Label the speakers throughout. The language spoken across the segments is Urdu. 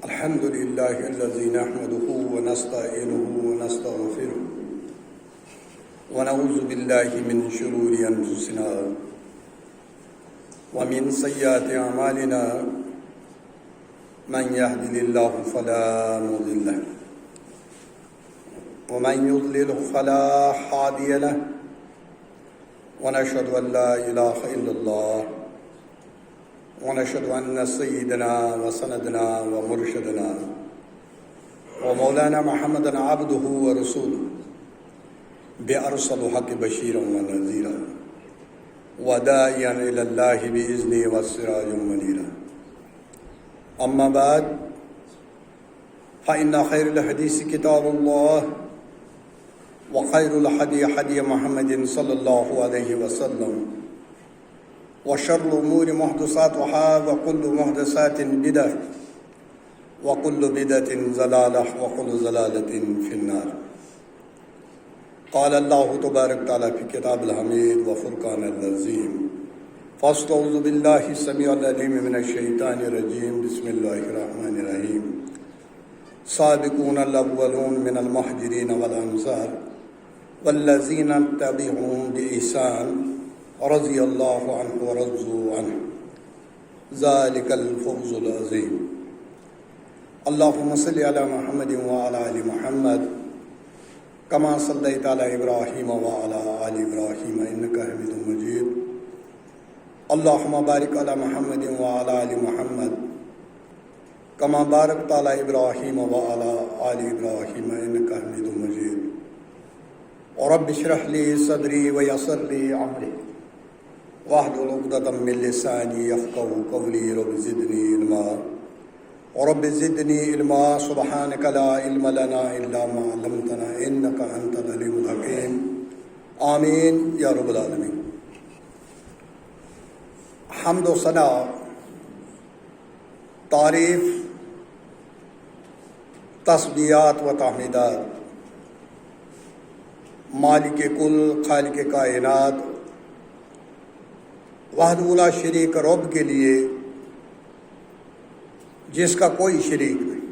Speaker 1: الحمد لله الذي نحمده ونستعينه ونستغفره ونعوذ بالله من شرور أنفسنا ومن سيئات أعمالنا من يهده الله فلا مضل له ومن يضلل فلا هادي له ونشهد أن لا إله إلا الله ونشهد أن سيدنا وسندنا ومرشدنا ومولانا محمدا عبده ورسوله بأرسل حق بشيرا ونذيرا وداعيا إلى الله بإذنه وسراجا منيرا أما بعد فإن خير الحديث كتاب الله وخير الهدي هدي محمد صلى الله عليه وسلم وشر الأمور محدثاتها وكل محدثات بدعة وكل بدعة ضلالة وكل ضلالة في النار. قال الله تبارك وتعالى في كتاب الحميد وفرقان العظيم فاستعوذ بالله السميع العليم من الشيطان الرجيم بسم الله الرحمن الرحيم. سابقون الأولون من المهاجرين والأنصار والذين اتبعوهم بإحسان رضي الله عنه ورضوا عنه ذلك الفوز العظيم. اللهم صل على محمد وعلى آل محمد كما صليت على إبراهيم وعلى آل إبراهيم إنك حميد مجيد. اللهم بارك على محمد وعلى آل محمد كما باركت على إبراهيم وعلى آل إبراهيم إنك حميد مجيد. رب اشرح لي صدري ويسر لي أمري واحلل عقدة من لساني يفقهوا قولي. رب زدني علما ورب زدني علما سبحانك لا علم لنا إلا ما علمتنا إنك أنت العليم الحكيم. آمین یا رب العالمین. حمد و ثنا، تعریف، تسبیحات و تحمیدات مالک کل، خالق کائنات، وحدہ لا شریک رب کے لیے جس کا کوئی شریک نہیں.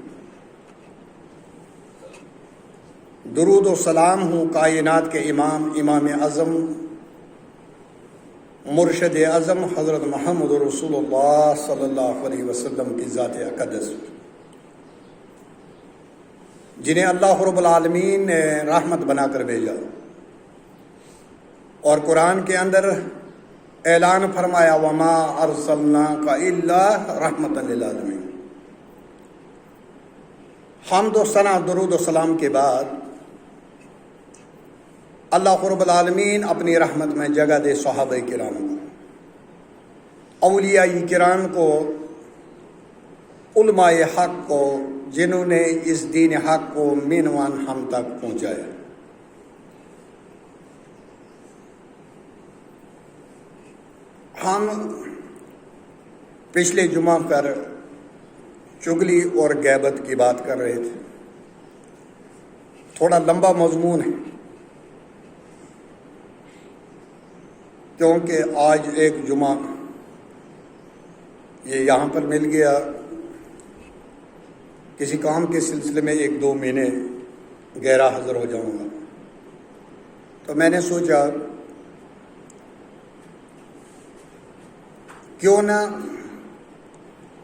Speaker 1: درود و سلام ہوں کائنات کے امام اعظم مرشد اعظم حضرت محمد رسول اللہ صلی اللہ علیہ وسلم کی ذات اقدس، جنہیں اللہ رب العالمین نے رحمت بنا کر بھیجا اور قرآن کے اندر اعلان فرمایا وما ارسلناک الا رحمتا للعالمین. حمد و ثنا، درود و سلام کے بعد اللہ رب العالمین اپنی رحمت میں جگہ دے صحابہ کرام کو، اولیاء کرام کو، علماء حق کو، جنہوں نے اس دین حق کو مینوان ہم تک پہنچایا. ہم پچھلے جمعہ پر چغلی اور غیبت کی بات کر رہے تھے. تھوڑا لمبا مضمون ہے کیونکہ آج ایک جمعہ یہ یہاں پر مل گیا، کسی کام کے سلسلے میں 1-2 مہینے غیر حاضر ہو جاؤں گا، تو میں نے سوچا کیوں نہ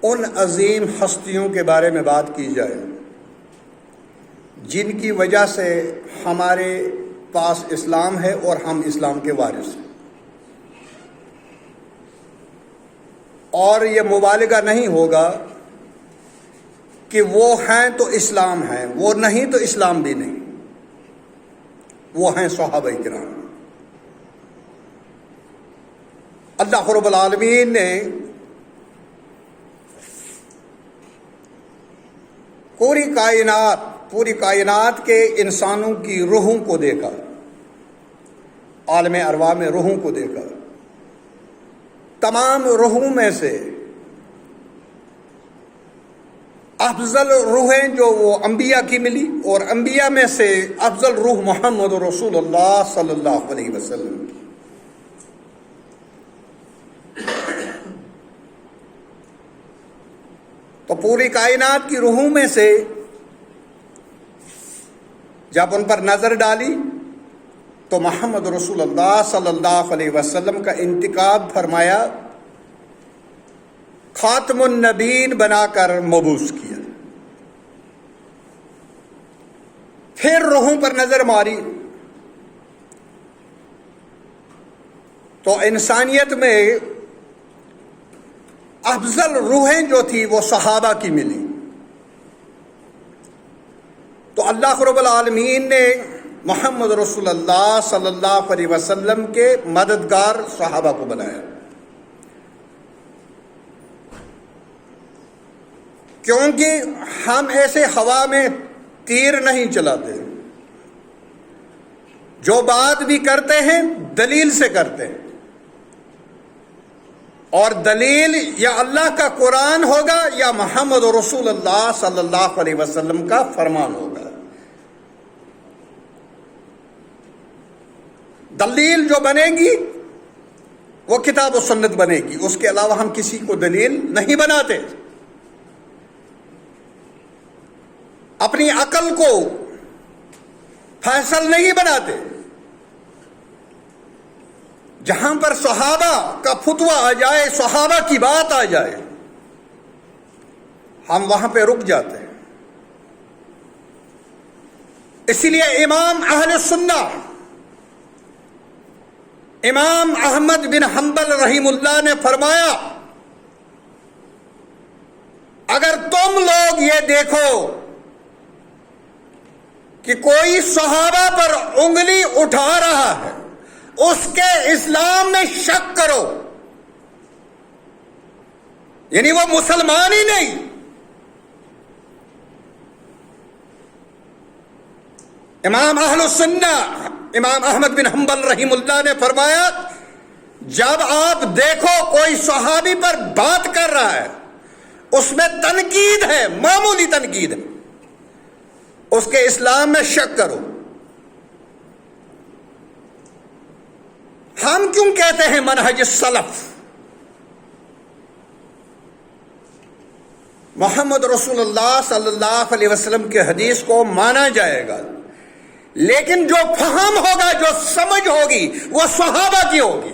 Speaker 1: ان عظیم ہستیوں کے بارے میں بات کی جائے جن کی وجہ سے ہمارے پاس اسلام ہے اور ہم اسلام کے وارث ہیں. اور یہ مبالغہ نہیں ہوگا کہ وہ ہیں تو اسلام ہیں، وہ نہیں تو اسلام بھی نہیں. وہ ہیں صحابہ کرام. اللہ رب العالمین نے پوری کائنات کے انسانوں کی روحوں کو دیکھا، عالم ارواح میں روحوں کو دیکھا. تمام روحوں میں سے افضل روحیں جو وہ انبیاء کی ملی، اور انبیاء میں سے افضل روح محمد رسول اللہ صلی اللہ علیہ وسلم کی. تو پوری کائنات کی روحوں میں سے جب ان پر نظر ڈالی تو محمد رسول اللہ صلی اللہ علیہ وسلم کا انتخاب فرمایا، خاتم النبیین بنا کر مبعوث کیا۔ پھر روحوں پر نظر ماری تو انسانیت میں افضل روحیں جو تھی وہ صحابہ کی ملی۔ تو اللہ رب العالمین نے محمد رسول اللہ صلی اللہ علیہ وسلم کے مددگار صحابہ کو بنایا، کیونکہ ہم ایسے ہوا میں تیر نہیں چلاتے، جو بات بھی کرتے ہیں دلیل سے کرتے ہیں، اور دلیل یا اللہ کا قرآن ہوگا یا محمد رسول اللہ صلی اللہ علیہ وسلم کا فرمان ہوگا۔ دلیل جو بنے گی وہ کتاب و سنت بنے گی، اس کے علاوہ ہم کسی کو دلیل نہیں بناتے، اپنی عقل کو فیصل نہیں بناتے۔ جہاں پر صحابہ کا فتویٰ آ جائے، صحابہ کی بات آ جائے، ہم وہاں پہ رک جاتے ہیں۔ اسی لیے امام اہل سنہ امام احمد بن حنبل رحم اللہ نے فرمایا، اگر تم لوگ یہ دیکھو کہ کوئی صحابہ پر انگلی اٹھا رہا ہے، اس کے اسلام میں شک کرو، یعنی وہ مسلمان ہی نہیں۔ امام اہل السنہ امام احمد بن حنبل رحم اللہ نے فرمایا، جب آپ دیکھو کوئی صحابی پر بات کر رہا ہے، اس میں تنقید ہے، معمولی تنقید ہے، اس کے اسلام میں شک کرو۔ ہم کیوں کہتے ہیں منہج السلف؟ محمد رسول اللہ صلی اللہ علیہ وسلم کے حدیث کو مانا جائے گا، لیکن جو فہم ہوگا، جو سمجھ ہوگی، وہ صحابہ کی ہوگی۔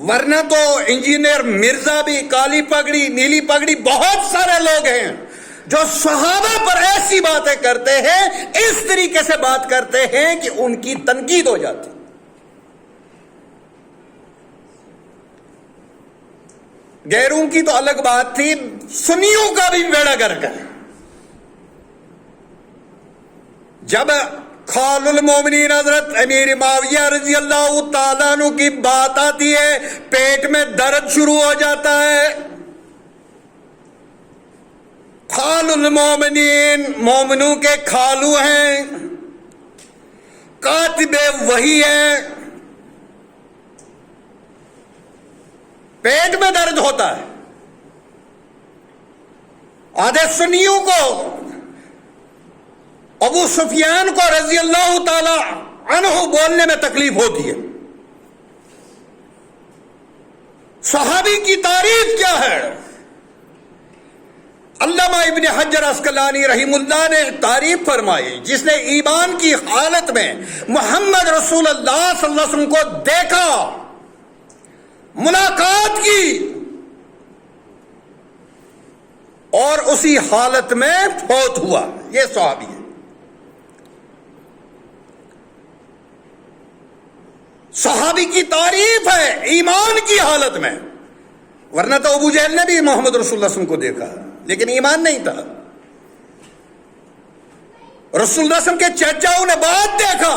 Speaker 1: ورنہ تو انجینئر مرزا بھی، کالی پگڑی، نیلی پگڑی، بہت سارے لوگ ہیں جو صحابہ پر ایسی باتیں کرتے ہیں، اس طریقے سے بات کرتے ہیں کہ ان کی تنقید ہو جاتی۔ غیروں کی تو الگ بات تھی، سنیوں کا بھی بیڑا گرک ہے۔ جب خال المومنین حضرت امیر معاویہ رضی اللہ تعالیٰ عنہ کی بات آتی ہے، پیٹ میں درد شروع ہو جاتا ہے۔ خال المومنین مومنوں کے خالو ہیں، کاتب وحی ہیں، پیٹ میں درد ہوتا ہے۔ آدھے سنیوں کو، ابو سفیان کو رضی اللہ تعالی عنہ بولنے میں تکلیف ہوتی ہے۔ صحابی کی تعریف کیا ہے؟ علامہ ابن حجر عسقلانی رحم اللہ نے تعریف فرمائی، جس نے ایمان کی حالت میں محمد رسول اللہ صلی اللہ علیہ وسلم کو دیکھا، ملاقات کی، اور اسی حالت میں فوت ہوا، یہ صحابی ہے۔ صحابی کی تعریف ہے ایمان کی حالت میں، ورنہ تو ابو جہل نے بھی محمد رسول اللہ صلی اللہ علیہ وسلم کو دیکھا لیکن ایمان نہیں تھا۔ رسول اللہ صلی اللہ علیہ وسلم کے چچاؤں نے بعد دیکھا،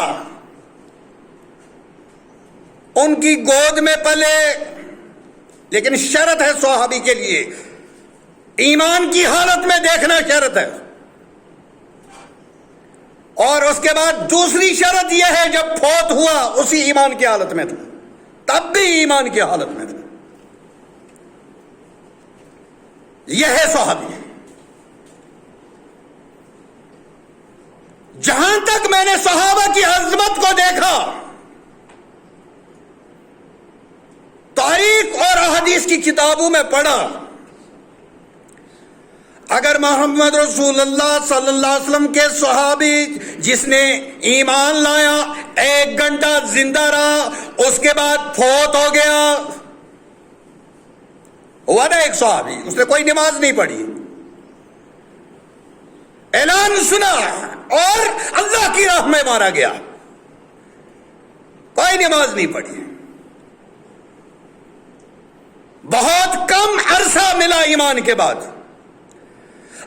Speaker 1: ان کی گود میں پلے، لیکن شرط ہے صحابی کے لیے، ایمان کی حالت میں دیکھنا شرط ہے۔ اور اس کے بعد دوسری شرط یہ ہے، جب فوت ہوا اسی ایمان کی حالت میں تھا، تب بھی ایمان کی حالت میں تھا۔ یہ ہے صحابی۔ جہاں تک میں نے صحابہ کی عظمت کو دیکھا، تاریخ اور احادیث کی کتابوں میں پڑھا، اگر محمد رسول اللہ صلی اللہ علیہ وسلم کے صحابی جس نے ایمان لایا 1 گھنٹہ زندہ رہا، اس کے بعد فوت ہو گیا، ہوا نا ایک صحابی، اس نے کوئی نماز نہیں پڑھی، اعلان سنا اور اللہ کی راہ میں مارا گیا، کوئی نماز نہیں پڑھی، بہت کم عرصہ ملا ایمان کے بعد۔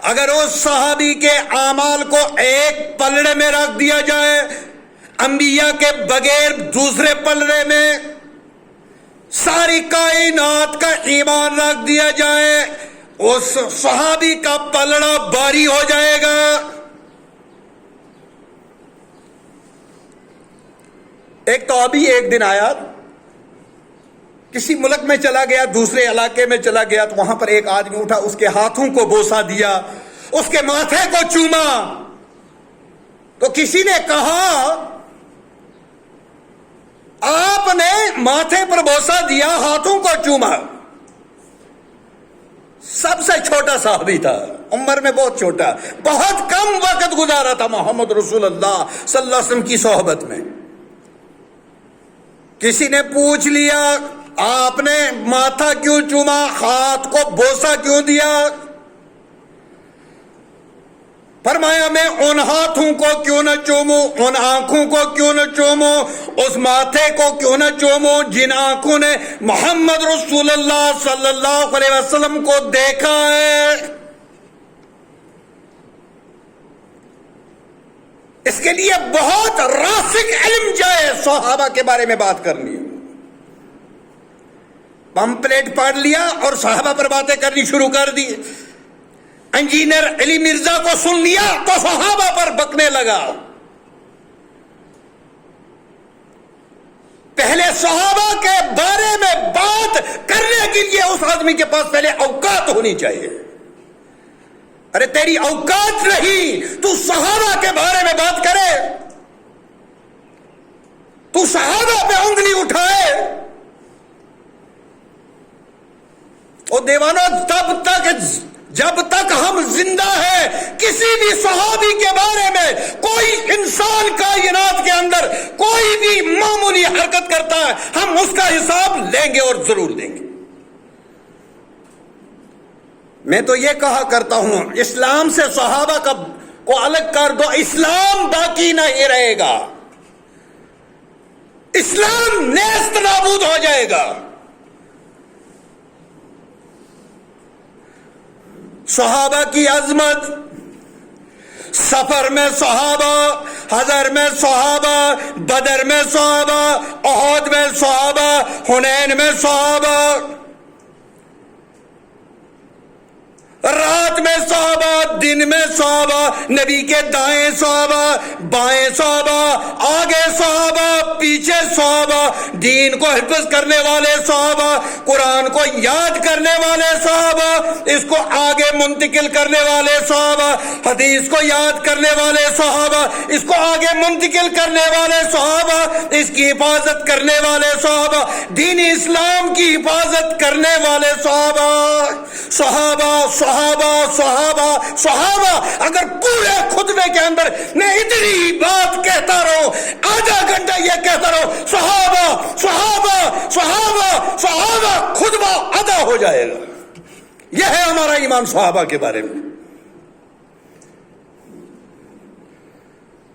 Speaker 1: اگر اس صحابی کے اعمال کو ایک پلڑے میں رکھ دیا جائے، انبیاء کے بغیر دوسرے پلڑے میں ساری کائنات کا ایمان رکھ دیا جائے، اس صحابی کا پلڑا بھاری ہو جائے گا۔ ایک توابی ایک دن آیا، کسی ملک میں چلا گیا، دوسرے علاقے میں چلا گیا، تو وہاں پر ایک آدمی اٹھا، اس کے ہاتھوں کو بوسہ دیا، اس کے ماتھے کو چوما، تو کسی نے کہا آپ نے ماتھے پر بوسہ دیا، ہاتھوں کو چوما۔ سب سے چھوٹا صحابی تھا، عمر میں بہت چھوٹا، بہت کم وقت گزارا تھا محمد رسول اللہ صلی اللہ علیہ وسلم کی صحبت میں۔ کسی نے پوچھ لیا آپ نے ماتھا کیوں چوما، ہاتھ کو بوسہ کیوں دیا؟ فرمایا میں ان ہاتھوں کو کیوں نہ چوموں، ان آنکھوں کو کیوں نہ چوموں، اس ماتھے کو کیوں نہ چوموں جن آنکھوں نے محمد رسول اللہ صلی اللہ علیہ وسلم کو دیکھا ہے۔ اس کے لیے بہت راسخ علم جائے صحابہ کے بارے میں بات کرنی ہے۔ پمپلیٹ پڑھ لیا اور صحابہ پر باتیں کرنی شروع کر دی۔ انجینئر علی مرزا کو سن لیا تو صحابہ پر بکنے لگا۔ پہلے صحابہ کے بارے میں بات کرنے کے لیے اس آدمی کے پاس پہلے اوقات ہونی چاہیے۔ ارے تیری اوقات نہیں، تو صحابہ کے بارے میں بات کرے، تو صحابہ پہ انگلی اٹھائے۔ اور دیوانو، جب تک ہم زندہ ہیں کسی بھی صحابی کے بارے میں کوئی انسان کائنات کے اندر کوئی بھی معمولی حرکت کرتا ہے، ہم اس کا حساب لیں گے اور ضرور دیں گے۔ میں تو یہ کہا کرتا ہوں، اسلام سے صحابہ کو الگ کر دو، اسلام باقی نہیں رہے گا، اسلام نیست نابود ہو جائے گا۔ صحابہ کی عظمت، سفر میں صحابہ، حضر میں صحابہ، بدر میں صحابہ، احد میں صحابہ، حنین میں صحابہ، رات میں صحابہ، دن میں صحابہ، نبی کے دائیں صحابہ، بائیں صحابہ، آگے صحابہ، پیچھے صحابہ، دین کو حفظ کرنے والے صحابہ، قرآن کو یاد کرنے والے صحابہ، اس کو آگے منتقل کرنے والے صحابہ، حدیث کو یاد کرنے والے صحابہ، اس کو آگے منتقل کرنے والے صحابہ، اس کی حفاظت کرنے والے صحابہ، دین اسلام کی حفاظت کرنے والے صحابہ، صحابہ صحابہ صحابہ صحابہ۔ اگر پورے خطبے کے اندر میں اتنی بات کہتا رہوں، آدھا گھنٹہ یہ کہتا رہوں صحابہ صحابہ صحابہ صحابہ، خطبہ ادا ہو جائے گا۔ یہ ہے ہمارا ایمان صحابہ کے بارے میں۔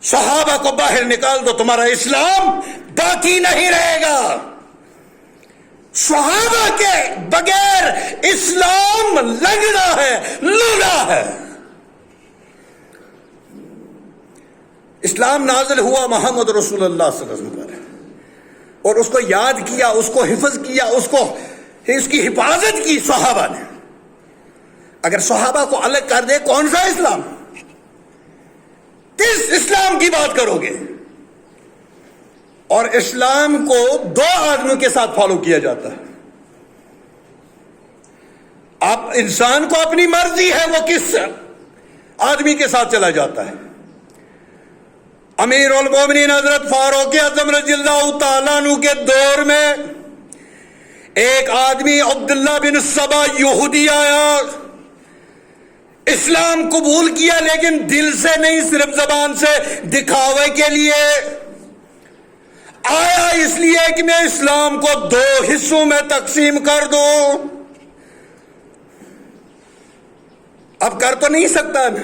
Speaker 1: صحابہ کو باہر نکال دو، تمہارا اسلام باقی نہیں رہے گا۔ صحابہ کے بغیر اسلام لگنا ہے، لونا ہے۔ اسلام نازل ہوا محمد رسول اللہ صلی اللہ علیہ وسلم پر، اور اس کو یاد کیا، اس کو حفظ کیا، اس کی حفاظت کی صحابہ نے۔ اگر صحابہ کو الگ کر دے، کون سا اسلام؟ کس اسلام کی بات کرو گے؟ اور اسلام کو دو آدمیوں کے ساتھ فالو کیا جاتا ہے۔ اب انسان کو اپنی مرضی ہے وہ کس آدمی کے ساتھ چلا جاتا ہے۔ امیر المومنین حضرت فاروق اعظم رضی اللہ تعالیٰ عنہ کے دور میں ایک آدمی عبداللہ بن سبا یہودی آیا، اسلام قبول کیا لیکن دل سے نہیں، صرف زبان سے، دکھاوے کے لیے آیا، اس لیے کہ میں اسلام کو 2 حصوں میں تقسیم کر دوں۔ اب کر تو نہیں سکتا نا،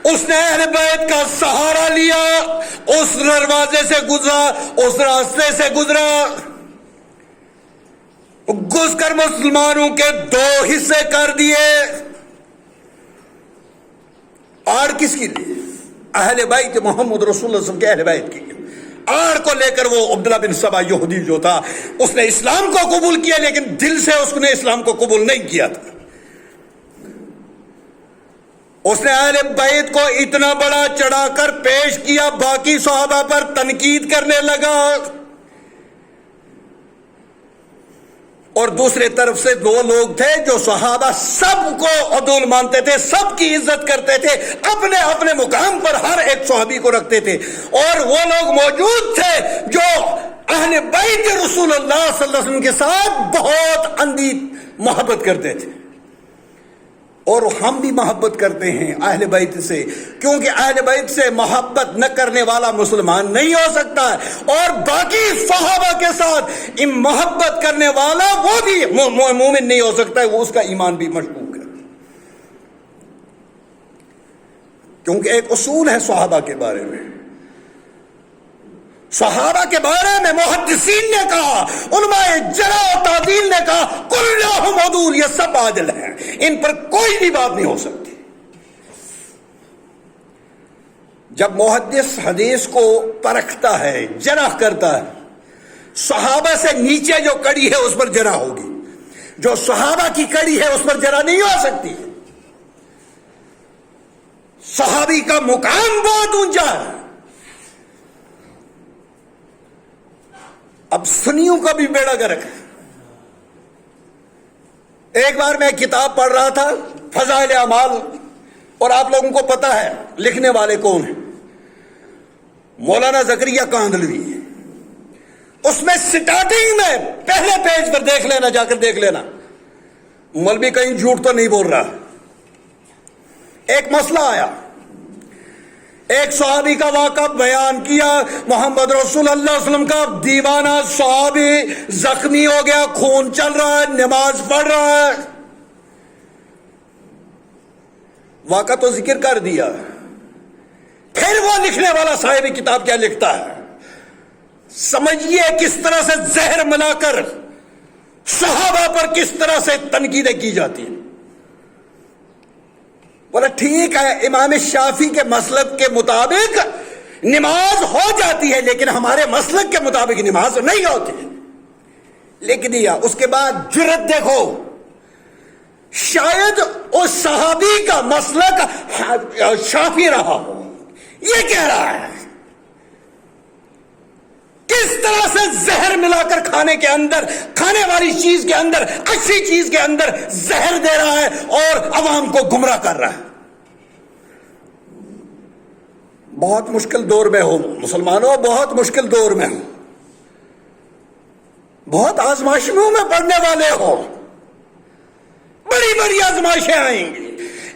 Speaker 1: اس نے اہل بیت کا سہارا لیا، اس دروازے سے گزرا، اس راستے سے گزرا، گھس کر مسلمانوں کے 2 حصے کر دیے۔ آڑ کس کی لیے؟ اہل بیت محمد رسول اللہ صلی اللہ علیہ وسلم کے اہل بیت کی آڑ کو لے کر وہ عبداللہ بن سبا یہودی جو تھا، اس نے اسلام کو قبول کیا لیکن دل سے اس نے اسلام کو قبول نہیں کیا تھا۔ اس نے اہل بیت کو اتنا بڑا چڑھا کر پیش کیا، باقی صحابہ پر تنقید کرنے لگا، اور دوسرے طرف سے 2 لوگ تھے جو صحابہ سب کو عدول مانتے تھے، سب کی عزت کرتے تھے، اپنے اپنے مقام پر ہر ایک صحابی کو رکھتے تھے، اور وہ لوگ موجود تھے جو اہل بیت رسول اللہ صلی اللہ علیہ وسلم کے ساتھ بہت اندھی محبت کرتے تھے، اور ہم بھی محبت کرتے ہیں اہل بیت سے، کیونکہ اہل بیت سے محبت نہ کرنے والا مسلمان نہیں ہو سکتا ہے، اور باقی صحابہ کے ساتھ محبت کرنے والا وہ بھی مومن نہیں ہو سکتا ہے، وہ اس کا ایمان بھی مشکوک ہے، کیونکہ ایک اصول ہے صحابہ کے بارے میں، صحابہ کے بارے میں محدثین نے کہا، علماء جرح و تعدیل نے کہا، کلہم عدول، یہ سب عادل ہیں، ان پر کوئی بھی بات نہیں ہو سکتی۔ جب محدث حدیث کو پرکھتا ہے، جرح کرتا ہے، صحابہ سے نیچے جو کڑی ہے اس پر جرح ہوگی، جو صحابہ کی کڑی ہے اس پر جرح نہیں ہو سکتی۔ صحابی کا مقام بہت اونچا ہے۔ اب سنیوں کا بھی بیڑا گرک ہے۔ ایک بار میں کتاب پڑھ رہا تھا، فضائل اعمال، اور آپ لوگوں کو پتا ہے لکھنے والے کون ہیں، مولانا زکریا کاندھلوی۔ اس میں سٹارٹنگ میں پہلے پیج پر دیکھ لینا، جا کر دیکھ لینا، مولوی کہیں جھوٹ تو نہیں بول رہا۔ ایک مسئلہ آیا، ایک صحابی کا واقعہ بیان کیا، محمد رسول اللہ صلی اللہ علیہ وسلم کا دیوانہ صحابی زخمی ہو گیا، خون چل رہا ہے، نماز پڑھ رہا ہے، واقعہ تو ذکر کر دیا، پھر وہ لکھنے والا صاحب کتاب کیا لکھتا ہے، سمجھیے کس طرح سے زہر ملا کر صحابہ پر کس طرح سے تنقیدیں کی جاتی ہیں۔ بولا ٹھیک ہے، امام شافعی کے مسلک کے مطابق نماز ہو جاتی ہے، لیکن ہمارے مسلک کے مطابق نماز نہیں ہوتی، لکھ دیا۔ اس کے بعد جرت دیکھو، شاید اس صحابی کا مسلک شافعی رہا ہو، یہ کہہ رہا ہے کس طرح سے زہر ملا کر کھانے کے اندر، کھانے والی چیز کے اندر، اچھی چیز کے اندر زہر دے رہا ہے اور عوام کو گمراہ کر رہا ہے۔ بہت مشکل دور میں ہو مسلمانوں، بہت مشکل دور میں ہو، بہت آزمائشوں میں پڑنے والے ہو، بڑی بڑی آزمائشیں آئیں گی۔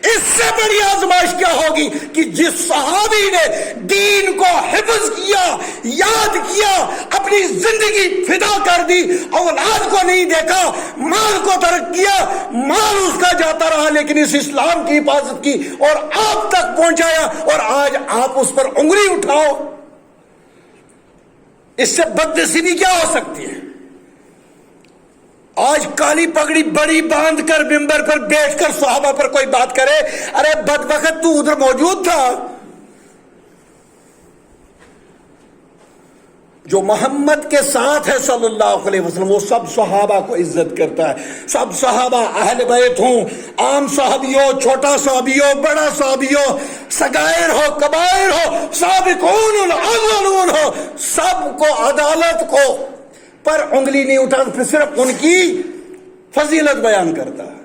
Speaker 1: اس سے بڑی آزمائش کیا ہوگی کہ جس صحابی نے دین کو حفظ کیا، یاد کیا، اپنی زندگی فدا کر دی، اولاد کو نہیں دیکھا، مال کو ترک کیا، مال اس کا جاتا رہا لیکن اس اسلام کی حفاظت کی اور آپ تک پہنچایا، اور آج آپ اس پر انگلی اٹھاؤ، اس سے بدنصیبی کیا ہو سکتی ہے؟ آج کالی پگڑی بڑی باندھ کر ممبر پر بیٹھ کر صحابہ پر کوئی بات کرے، ارے بدبخت تو ادھر موجود تھا۔ جو محمد کے ساتھ ہے صلی اللہ علیہ وسلم، وہ سب صحابہ کو عزت کرتا ہے، سب صحابہ اہل بیت ہوں، عام صحابی ہو، چھوٹا صحابی ہو، بڑا صحابی ہو، صغائر ہو، کبائر ہو، سابقون الاولون ہو، سب کو عدالت کو پر انگلی نہیں اٹھا، پھر صرف ان کی فضیلت بیان کرتا ہے۔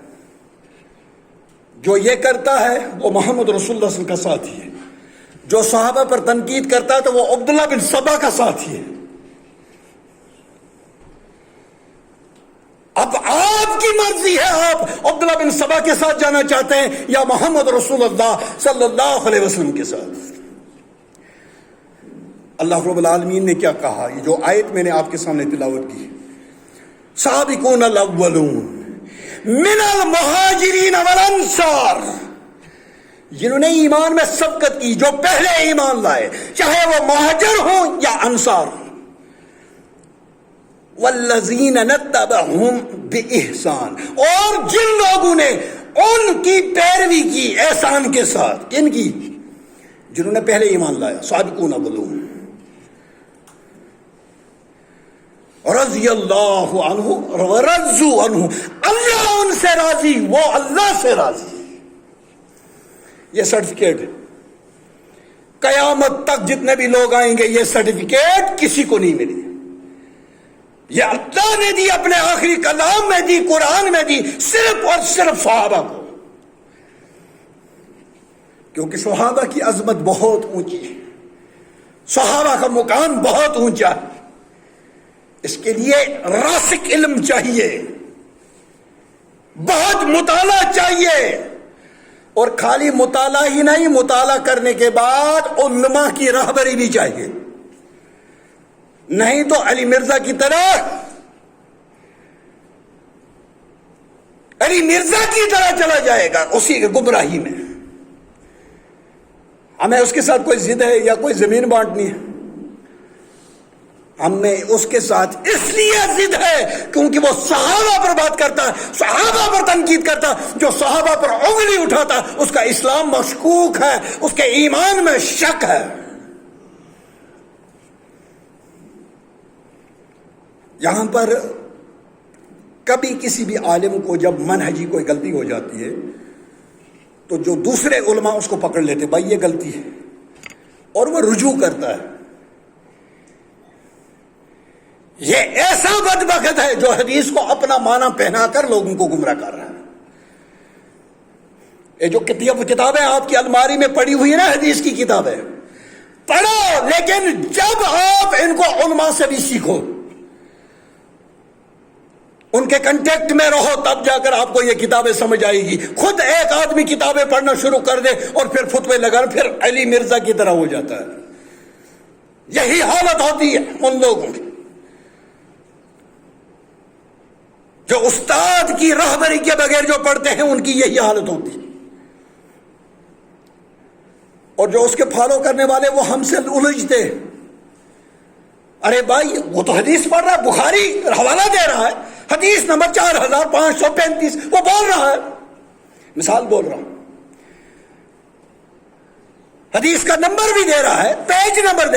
Speaker 1: جو یہ کرتا ہے وہ محمد رسول اللہ صلی اللہ علیہ وسلم کا ساتھی ہے، جو صحابہ پر تنقید کرتا ہے تو وہ عبداللہ بن سبا کا ساتھی ہے۔ اب آپ کی مرضی ہے، آپ عبداللہ بن سبا کے ساتھ جانا چاہتے ہیں یا محمد رسول اللہ صلی اللہ علیہ وسلم کے ساتھ؟ اللہ رب العالمین نے کیا کہا؟ یہ جو آیت میں نے آپ کے سامنے تلاوت کی، سابقون الاولون من المہاجرین والانصار، جنہوں نے ایمان میں سبقت کی، جو پہلے ایمان لائے، چاہے وہ مہاجر ہوں یا انصار، والذین نتبعہم بإحسان، اور جن لوگوں نے ان کی پیروی کی احسان کے ساتھ، کن کی؟ جنہوں نے پہلے ایمان لایا، سابقون الاولون، رضی اللہ عنہ ورضوا عنہ، اللہ ان سے راضی، وہ اللہ سے راضی۔ یہ سرٹیفکیٹ قیامت تک جتنے بھی لوگ آئیں گے، یہ سرٹیفکیٹ کسی کو نہیں ملی، یہ اللہ نے دی، اپنے آخری کلام میں دی، قرآن میں دی، صرف اور صرف صحابہ کو، کیونکہ صحابہ کی عظمت بہت اونچی ہے، صحابہ کا مقام بہت اونچا ہے، اس کے لیے راسخ علم چاہیے، بہت مطالعہ چاہیے، اور خالی مطالعہ ہی نہیں، مطالعہ کرنے کے بعد علماء کی رہبری بھی چاہیے، نہیں تو علی مرزا کی طرح چلا جائے گا اسی کے گمراہی میں۔ ہمیں اس کے ساتھ کوئی ضد ہے یا کوئی زمین بانٹنی ہے، ہمیں اس کے ساتھ اس لیے ضد ہے کیونکہ وہ صحابہ پر بات کرتا ہے، صحابہ پر تنقید کرتا، جو صحابہ پر انگلی اٹھاتا اس کا اسلام مشکوک ہے، اس کے ایمان میں شک ہے۔ یہاں پر کبھی کسی بھی عالم کو جب منہجی کوئی غلطی ہو جاتی ہے تو جو دوسرے علماء اس کو پکڑ لیتے، بھائی یہ غلطی ہے، اور وہ رجوع کرتا ہے۔ یہ ایسا بدبخت ہے جو حدیث کو اپنا معنی پہنا کر لوگوں کو گمراہ کر رہا ہے۔ یہ جو کتابیں آپ کی الماری میں پڑی ہوئی نا، حدیث کی کتابیں پڑھو، لیکن جب آپ ان کو علماء سے بھی سیکھو، ان کے کنٹیکٹ میں رہو، تب جا کر آپ کو یہ کتابیں سمجھ آئے گی۔ خود ایک آدمی کتابیں پڑھنا شروع کر دے اور پھر فتوے لگا، پھر علی مرزا کی طرح ہو جاتا ہے۔ یہی حالت ہوتی ہے ان لوگوں کی جو استاد کی رہبری کے بغیر جو پڑھتے ہیں، ان کی یہی حالت ہوتی ہے، اور جو اس کے فالو کرنے والے وہ ہم سے الجھتے ہیں، ارے بھائی وہ تو حدیث پڑھ رہا ہے، بخاری حوالہ دے رہا ہے، حدیث نمبر 4535 وہ بول رہا ہے، مثال بول رہا ہوں، حدیث کا نمبر بھی دے رہا ہے، پیج نمبر دے